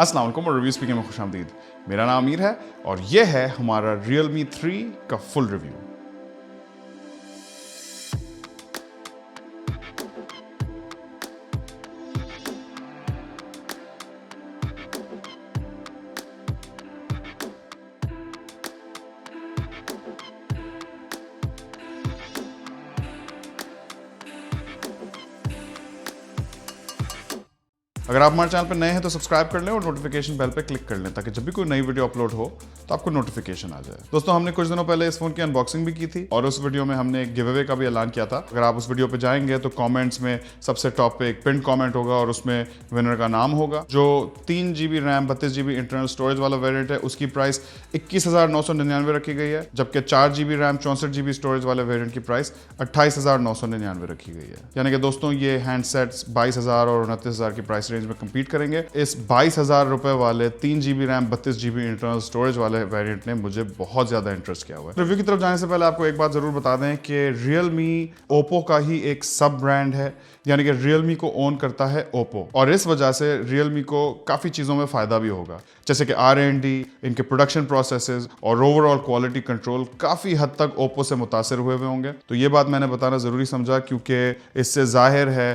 अस्सलाम वालेकुम और रिव्यू स्पीकिंग में खुशामदीद। मेरा नाम अमीर है और ये है हमारा Realme 3 का फुल रिव्यू। अगर आप हमारे चैनल पर नए हैं तो सब्सक्राइब कर लें और नोटिफिकेशन बेल पे क्लिक कर लें ताकि जब भी कोई नई वीडियो अपलोड हो तो आपको नोटिफिकेशन आ जाए। दोस्तों, हमने कुछ दिनों पहले इस फोन की अनबॉक्सिंग भी की थी और उस वीडियो में हमने एक गिव अवे का भी ऐलान किया था। अगर आप उस वीडियो पे जाएंगे तो कमेंट्स में सबसे टॉप पे एक पिन कमेंट होगा और उसमें विनर का नाम होगा। जो 3 GB RAM 32 GB internal storage वाला वेरिएंट है उसकी प्राइस 21,999 रखी गई है, जबकि 4 GB रैम 64 GB स्टोरेज वाले वेरिएंट की प्राइस 28,999 रखी गई है। यानी कि दोस्तों ये हैंडसेट्स 22,000 और 29,000 की प्राइस रेंज में कम्पीट करेंगे। इस 22,000 रुपए वाले 3 GB RAM 32 GB internal storage वाले वेरिएंट ने मुझे बहुत ज्यादा इंटरेस्ट किया हुआ है। रिव्यू की तरफ जाने से पहले आपको एक बात जरूर बता दें कि Realme Oppo का ही एक सब ब्रांड है, यानी कि Realme को ओन करता है Oppo और इस वजह से Realme को काफी चीजों में फायदा भी होगा, जैसे कि R&D, इनके प्रोडक्शन प्रोसेसेस और ओवरऑल क्वालिटी कंट्रोल काफी हद तक Oppo से मुतासिर हुए होंगे। तो ये बात मैंने बताना जरूरी समझा क्योंकि इससे जाहिर है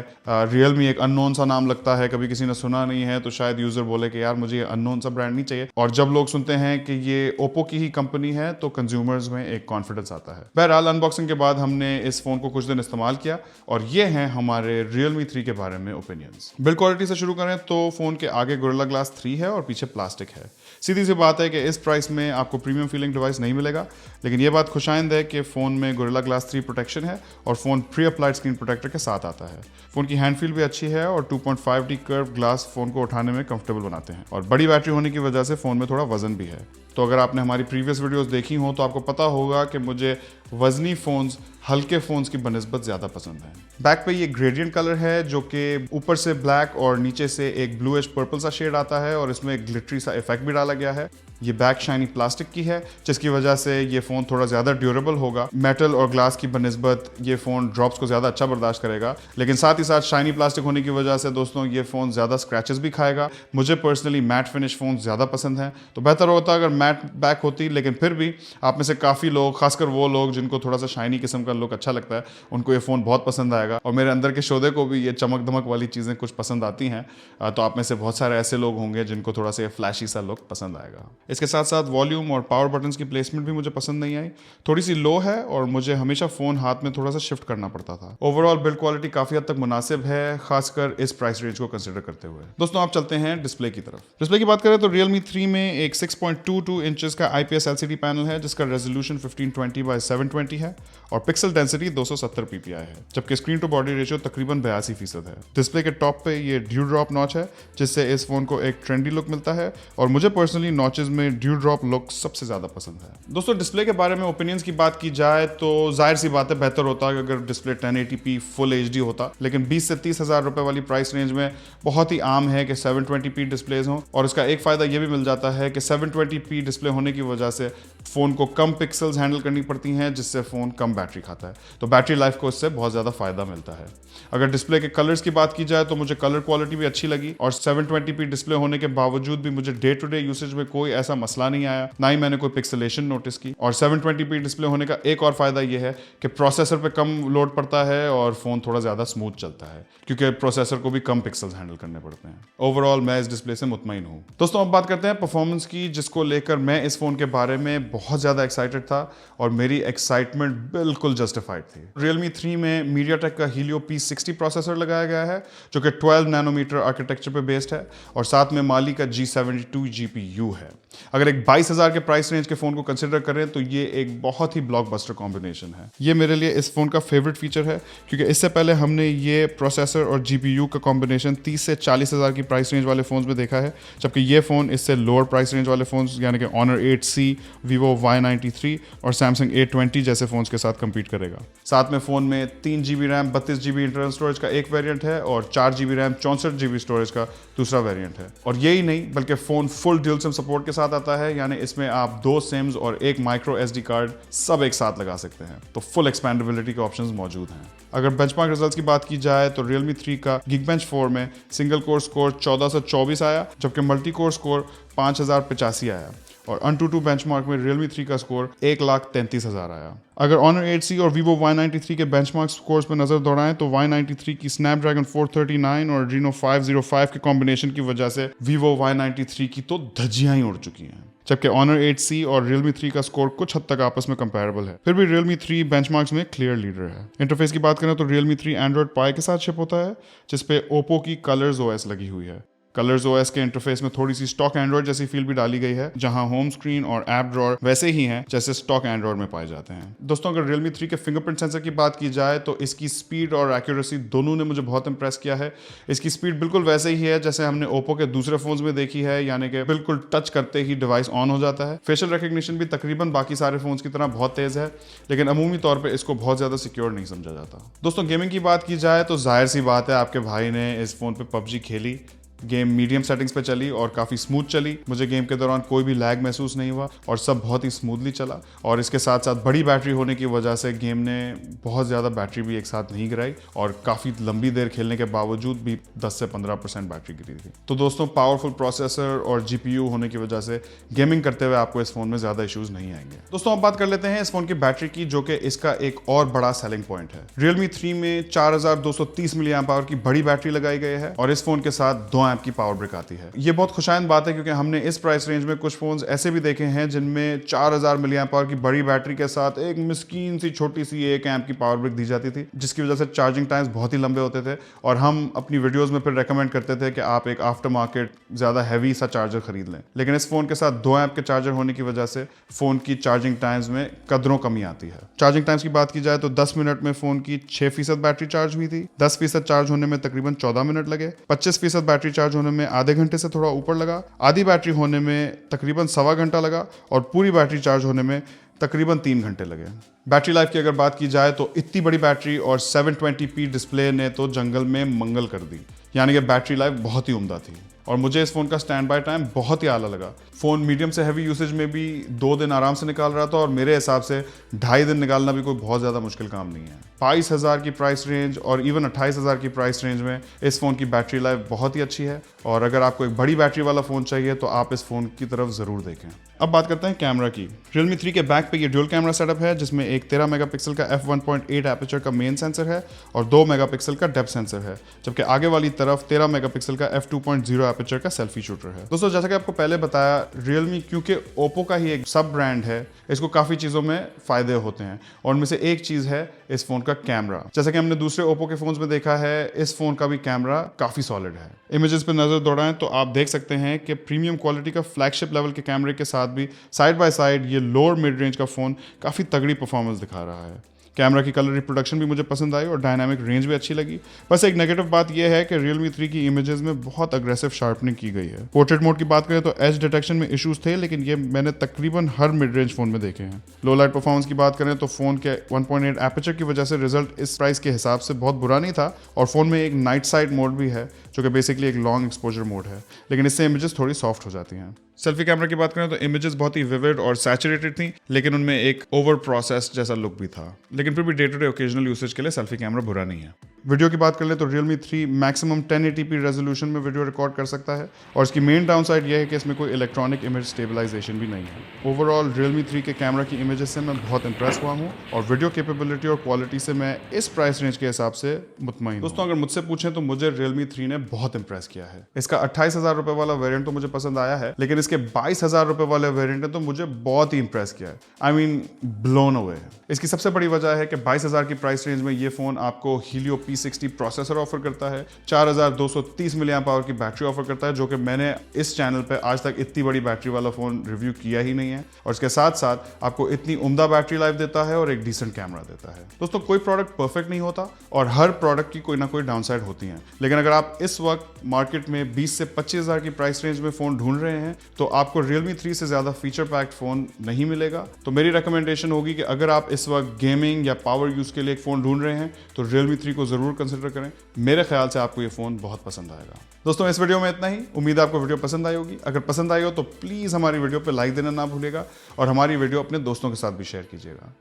Realme एक अननोन सा नाम लगता है, कभी किसी ने सुना नहीं है तो शायद यूजर बोले कि यार मुझे ये अननोन सा ब्रांड नहीं चाहिए, और जब लोग सुनते हैं कि ये Oppo की ही कंपनी है तो कंज्यूमर्स में एक कॉन्फिडेंस आता है। बहरहाल अनबॉक्सिंग के बाद हमने इस फोन को कुछ दिन इस्तेमाल किया और ये हैं हमारे Realme 3 के बारे में ओपिनियंस। बिल्ड क्वालिटी से शुरू करें तो फोन के आगे गोरिल्ला ग्लास 3 है और पीछे प्लास्टिक है। सीधी सी बात है कि इस प्राइस में आपको प्रीमियम फीलिंग डिवाइस नहीं मिलेगा, लेकिन यह बात खुशाइंद है कि फोन में गोरिल्ला ग्लास 3 प्रोटेक्शन है और phone pre applied screen protector के साथ आता है। फोन की हैंड फील भी अच्छी है और 2.5D कर्व ग्लास फोन को उठाने में कंफर्टेबल बनाते हैं और बड़ी बैटरी होने की वजह से फोन में थोड़ा वजन भी है। तो अगर आपने हमारी प्रीवियस वीडियोस देखी हो तो आपको पता होगा कि मुझे वजनी फोन्स हल्के फोन्स की बनिस्बत ज्यादा पसंद है। बैक पे ये ग्रेडियंट कलर है जो कि ऊपर से ब्लैक और नीचे से एक ब्लूइश पर्पल सा शेड आता है और इसमें एक ग्लिटरी सा इफेक्ट भी डाला गया है। ये बैक शाइनी प्लास्टिक की है जिसकी वजह से ये फोन थोड़ा ज्यादा ड्यूरेबल होगा। मेटल और ग्लास की बनिस्बत ये फोन ड्रॉप्स को ज्यादा अच्छा बर्दाश्त करेगा, लेकिन साथ ही साथ शाइनी प्लास्टिक होने की वजह से दोस्तों ये फोन ज्यादा स्क्रैचेस भी खाएगा। मुझे पर्सनली मैट फिनिश फोन ज्यादा पसंद है, तो बेहतर होता अगर मैट बैक होती, लेकिन फिर भी आप में से काफी लोग, खासकर वो लोग जिनको थोड़ा सा शाइनी किस्म का लुक अच्छा लगता है, उनको ये फोन बहुत पसंद आएगा। और मेरे अंदर के शोधे को भी ये चमक धमक वाली चीजें कुछ पसंद आती हैं, तो आप में से बहुत सारे ऐसे लोग होंगे जिनको थोड़ा सा फ्लैशी सा लुक पसंद आएगा। इसके साथ साथ वॉल्यूम और पावर बटन्स की प्लेसमेंट भी मुझे पसंद नहीं आई, थोड़ी सी लो है और मुझे हमेशा फोन हाथ में थोड़ा सा शिफ्ट करना पड़ता था। ओवरऑल बिल्ड क्वालिटी काफी हद तक मुनासिब है, खासकर इस प्राइस रेंज को कंसीडर करते हुए। दोस्तों, आप चलते हैं डिस्प्ले की तरफ। डिस्प्ले की बात करें तो Realme 3 में एक 6.22 इंचेस का IPS LCD पैनल है जिसका रेजोल्यूशन 1520x720 है और पिक्सल डेंसिटी 270 ppi है, जबकि स्क्रीन टू बॉडी रेशियो तकरीबन 82% है। डिस्प्ले के टॉप पे ये ड्यू ड्रॉप नॉच है जिससे इस फोन को एक ट्रेंडी लुक मिलता है और मुझे पर्सनली नॉचेस में ड्यू ड्रॉप लुक सबसे ज्यादा पसंद है। दोस्तों, डिस्प्ले के बारे में ओपिनियंस की बात की जाए तो जाहिर सी बात है बेहतर होता है अगर डिस्प्ले 1080p फुल HD होता, लेकिन 20 से 30 हजार रुपए वाली प्राइस रेंज में बहुत ही आम है कि 720p डिस्प्लेज हों और इसका एक फायदा यह भी मिल जाता है कि 720p डिस्प्ले होने की वजह से फोन को कम पिक्सल्स हैंडल करनी पड़ती हैं जिससे फोन कम बैटरी खाता है, तो बैटरी लाइफ को इससे बहुत ज्यादा फायदा मिलता है। अगर डिस्प्ले के कलर्स की बात की जाए तो मुझे कलर क्वालिटी भी अच्छी लगी और 720p डिस्प्ले होने के बावजूद भी मुझे डे टू डे यूसेज में कोई ऐसा मसला नहीं आया, ना ही मैंने कोई पिक्सेलेशन नोटिस की। और 720p डिस्प्ले होने का एक और फायदा यह है कि प्रोसेसर पे कम लोड पड़ता है और फोन थोड़ा ज्यादा स्मूथ चलता है क्योंकि प्रोसेसर को भी कम पिक्सल्स हैंडल करने पड़ते हैं। ओवरऑल मैं इस डिस्प्ले से मुतमईन हूं। दोस्तों, अब बात करते हैं परफॉर्मेंस की, जिसको लेकर मैं इस फोन के बारे में बहुत ज्यादा एक्साइटेड था और मेरी एक्साइटमेंट बिल्कुल जस्टिफाइड थी। Realme 3 में MediaTek का Helio P60 प्रोसेसर लगाया गया है जो कि 12 नैनोमीटर आर्किटेक्चर पे बेस्ड है और साथ में Mali का G72 GPU है। अगर एक 22,000 के प्राइस रेंज के फोन को कंसिडर करें तो ये एक बहुत ही ब्लॉकबस्टर कॉम्बिनेशन है। ये मेरे लिए इस फोन का फेवरेट फीचर है क्योंकि इससे पहले हमने ये प्रोसेसर और GPU का कॉम्बिनेशन 30 से 40,000 की प्राइस रेंज वाले फोन्स में देखा है, जबकि ये फोन इससे लोअर प्राइस रेंज वाले फोन्स यानी कि Honor 8C, Vivo Y93 और Samsung A20 जैसे फोन्स के साथ कम्पीट बीट करेगा। साथ में फोन में 3 GB RAM 32 GB internal storage का एक वेरिएंट है और 4 GB रैम 64 GB स्टोरेज का दूसरा वेरिएंट है। और यही नहीं बल्कि phone full dual SIM support के साथ आता है, यानी इसमें आप 2 सिम्स और एक माइक्रो SD कार्ड सब एक साथ लगा सकते हैं। तो फुल एक्सपेंडेबिलिटी के ऑप्शंस मौजूद हैं। अगर बेंचमार्क रिजल्ट्स की बात की जाए तो Realme 3 का Geekbench 4 में सिंगल कोर स्कोर 1424 आया, जबकि मल्टी कोर स्कोर 5085 आया और AnTuTu बेंचमार्क में Realme 3 का स्कोर 1,33,000 आया। अगर Honor 8C और Vivo Y93 के बेंचमार्क स्कोर्स पर नजर दौड़ाएं तो Y93 की Snapdragon 439 और Adreno 505 के कॉम्बिनेशन की वजह से Vivo Y93 की तो धज्जियां ही उड़ चुकी हैं, जबकि Honor 8C और Realme 3 का स्कोर कुछ हद तक आपस में कंपैरेबल है। फिर भी Realme 3 बेंचमार्क्स में क्लियर लीडर है। इंटरफेस की बात करें तो Realme 3 Android Pie के साथ शिप होता है, जिसपे Oppo की Colors OS लगी हुई है। कलर्स OS के इंटरफेस में थोड़ी सी स्टॉक एंड्रॉइड जैसी फील भी डाली गई है, जहां होम स्क्रीन और ऐप ड्रॉअर वैसे ही हैं जैसे स्टॉक एंड्रॉइड में पाए जाते हैं। दोस्तों, अगर Realme 3 के फिंगरप्रिंट सेंसर की बात की जाए तो इसकी स्पीड और एक्यूरेसी दोनों ने मुझे बहुत इंप्रेस किया है। इसकी स्पीड बिल्कुल वैसे ही है जैसे हमने Oppo के दूसरे फोन्स में देखी है, यानी कि बिल्कुल टच करते ही डिवाइस ऑन हो जाता है। फेशियल रिकग्निशन भी तकरीबन बाकी सारे फोन्स की तरह बहुत तेज है, लेकिन अमूमी तौर पर इसको बहुत ज्यादा सिक्योर नहीं समझा जाता। दोस्तों, गेमिंग की बात की जाए तो जाहिर सी बात है आपके भाई ने इस फोन पे PUBG खेली। गेम मीडियम सेटिंग्स पे चली और काफ़ी स्मूथ चली। मुझे गेम के दौरान कोई भी लैग महसूस नहीं हुआ और सब बहुत ही स्मूथली चला। और इसके साथ साथ बड़ी बैटरी होने की वजह से गेम ने बहुत ज़्यादा बैटरी भी एक साथ नहीं गिराई और काफ़ी लंबी देर खेलने के बावजूद भी 10 से 15% बैटरी गिरी थी। तो दोस्तों, पावरफुल प्रोसेसर और GPU होने की वजह से गेमिंग करते हुए आपको इस फोन में ज़्यादा इशूज़ नहीं आएंगे। दोस्तों, अब बात कर लेते हैं इस फोन की बैटरी की, जो कि इसका एक और बड़ा सेलिंग पॉइंट है। Realme 3 में 4230 mAh की बड़ी बैटरी लगाई गई है और इस फोन के साथ 2 एम्प की पावर ब्रिक आती है। ये बहुत खुशाइंद बात है क्योंकि हमने इस प्राइस रेंज में कुछ फोन्स ऐसे भी देखे हैं जिनमें 4000 mAh की बड़ी बैटरी के साथ एक मिस्कीन सी छोटी सी 1 एम्प की पावर ब्रिक दी जाती थी, जिसकी वजह से चार्जिंग टाइम्स बहुत ही लंबे होते थे और हम अपनी वीडियोस में फिर रेकमेंड करते थे कि आप एक आफ्टर मार्केट ज्यादा हैवी सा चार्जर खरीद लें। लेकिन इस फोन के साथ 2 एम्प के चार्जर होने की वजह से फोन की चार्जिंग टाइम्स में कदरों कमी आती है। चार्जिंग टाइम्स की बात की जाए तो 10 मिनट में फोन की 6% बैटरी चार्ज हुई थी, 10% चार्ज होने में तकरीबन 14 मिनट लगे, 25% बैटरी चार्ज होने में आधे घंटे से थोड़ा ऊपर लगा, आधी बैटरी होने में तकरीबन 1.25 घंटा लगा और पूरी बैटरी चार्ज होने में तकरीबन 3 घंटे लगे। बैटरी लाइफ की अगर बात की जाए तो इतनी बड़ी बैटरी और 720p डिस्प्ले ने तो जंगल में मंगल कर दी, यानी कि बैटरी लाइफ बहुत ही उम्दा थी और मुझे इस फोन का स्टैंड बाय टाइम बहुत ही आला लगा। फोन मीडियम से हैवी यूसेज में भी 2 दिन आराम से निकाल रहा था और मेरे हिसाब से 2.5 दिन निकालना भी कोई बहुत ज़्यादा मुश्किल काम नहीं है। 22,000 की प्राइस रेंज और इवन 28,000 की प्राइस रेंज में इस फोन की बैटरी लाइफ बहुत ही अच्छी है और अगर आपको एक बड़ी बैटरी वाला फोन चाहिए तो आप इस फोन की तरफ ज़रूर देखें। अब बात करते हैं कैमरा की। Realme 3 के बैक पे ये ड्यूल कैमरा सेटअप है, जिसमें एक 13 मेगापिक्सल का f1.8 एपर्चर का मेन सेंसर है और 2 मेगापिक्सल का डेप्थ सेंसर है, जबकि आगे वाली तरफ 13 मेगापिक्सल का f2.0 एपर्चर का सेल्फी शूटर है। दोस्तों, जैसा कि आपको पहले बताया, Realme क्योंकि Oppo का ही एक सब ब्रांड है, इसको काफ़ी चीज़ों में फ़ायदे होते हैं और उनमें से एक चीज़ है इस फ़ोन का कैमरा। जैसा कि हमने दूसरे Oppo के फ़ोन्स में देखा है, इस फ़ोन का भी कैमरा काफ़ी सॉलिड है। इमेजेस पे नज़र दौड़ाएं तो आप देख सकते हैं कि प्रीमियम क्वालिटी का फ्लैगशिप लेवल के कैमरे के साथ भी साइड बाय साइड ये लोअर मिड रेंज का फ़ोन काफ़ी तगड़ी परफॉर्मेंस दिखा रहा है। कैमरा की कलर रिप्रोडक्शन भी मुझे पसंद आई और डायनामिक रेंज भी अच्छी लगी। बस एक नेगेटिव बात यह है कि Realme 3 की इमेजेस में बहुत अग्रेसिव शार्पनिंग की गई है। पोर्ट्रेट मोड की बात करें तो एज डिटेक्शन में इश्यूज थे, लेकिन ये मैंने तकरीबन हर मिड रेंज फोन में देखे हैं। लो लाइट परफॉर्मेंस की बात करें तो फोन के 1.8 एपर्चर की वजह से रिजल्ट इस प्राइस के हिसाब से बहुत बुरा नहीं था और फोन में एक नाइट साइड मोड भी है, जो कि बेसिकली एक लॉन्ग एक्सपोजर मोड है, लेकिन इससे इमेजेस थोड़ी सॉफ्ट हो जाती हैं। सेल्फी कैमरा की बात करें तो इमेजेस बहुत ही विविड और सैचुरेटेड थी, लेकिन उनमें एक ओवर प्रोसेस्ड जैसा लुक भी था। लेकिन फिर भी day to day occasional usage के लिए सेल्फी कैमरा बुरा नहीं है। वीडियो की बात कर ले तो Realme 3 मैक्सिमम 1080p रेजोल्यूशन में वीडियो रिकॉर्ड कर सकता है और इसकी मेन डाउनसाइड यह है कि इसमें कोई इलेक्ट्रॉनिक इमेज स्टेबलाइजेशन भी नहीं है। ओवरऑल Realme 3 के कैमरा की इमेजेस से मैं बहुत इंप्रेस हुआ हूँ और वीडियो कैपेबिलिटी और क्वालिटी से मैं इस प्राइस रेंज के हिसाब से मुतमईन हूं। दोस्तों, अगर मुझसे पूछें तो मुझे Realme 3 ने बहुत इंप्रेस किया है। इसका 28,000 रुपए वाला वेरिएंट तो मुझे पसंद आया है, लेकिन इसके 22,000 रुपए वाले वेरिएंट ने तो मुझे बहुत ही इंप्रेस किया है। I mean blown away. इसकी सबसे बड़ी वजह है कि 22,000 की प्राइस रेंज में ये फोन आपको Helio P60 प्रोसेसर ऑफर करता है, 4230 mAh की बैटरी ऑफर करता है, जो कि मैंने इस चैनल पे आज तक इतनी बड़ी बैटरी वाला फोन रिव्यू किया ही नहीं है और इसके साथ साथ आपको इतनी उम्दा बैटरी लाइफ देता है और एक डिसेंट कैमरा देता है। दोस्तों, कोई प्रोडक्ट परफेक्ट नहीं होता और हर प्रोडक्ट की कोई ना कोई डाउनसाइड होती है, लेकिन अगर आप इस वक्त मार्केट में 20 से 25,000 की प्राइस रेंज में फोन ढूंढ रहे हैं तो आपको Realme 3 से ज़्यादा फीचर पैक्ड फ़ोन नहीं मिलेगा। तो मेरी रिकमेंडेशन होगी कि अगर आप इस वक्त गेमिंग या पावर यूज़ के लिए एक फ़ोन ढूंढ रहे हैं तो Realme 3 को ज़रूर कंसिडर करें। मेरे ख्याल से आपको ये फ़ोन बहुत पसंद आएगा। दोस्तों इस वीडियो में इतना ही। उम्मीद है आपको वीडियो पसंद आई होगी। अगर पसंद आई हो तो प्लीज़ हमारी वीडियो पर लाइक देना ना भूलिएगा और हमारी वीडियो अपने दोस्तों के साथ भी शेयर कीजिएगा।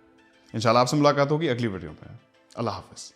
इंशाल्लाह आपसे मुलाकात होगी अगली वीडियो में। अल्लाह हाफ़िज़।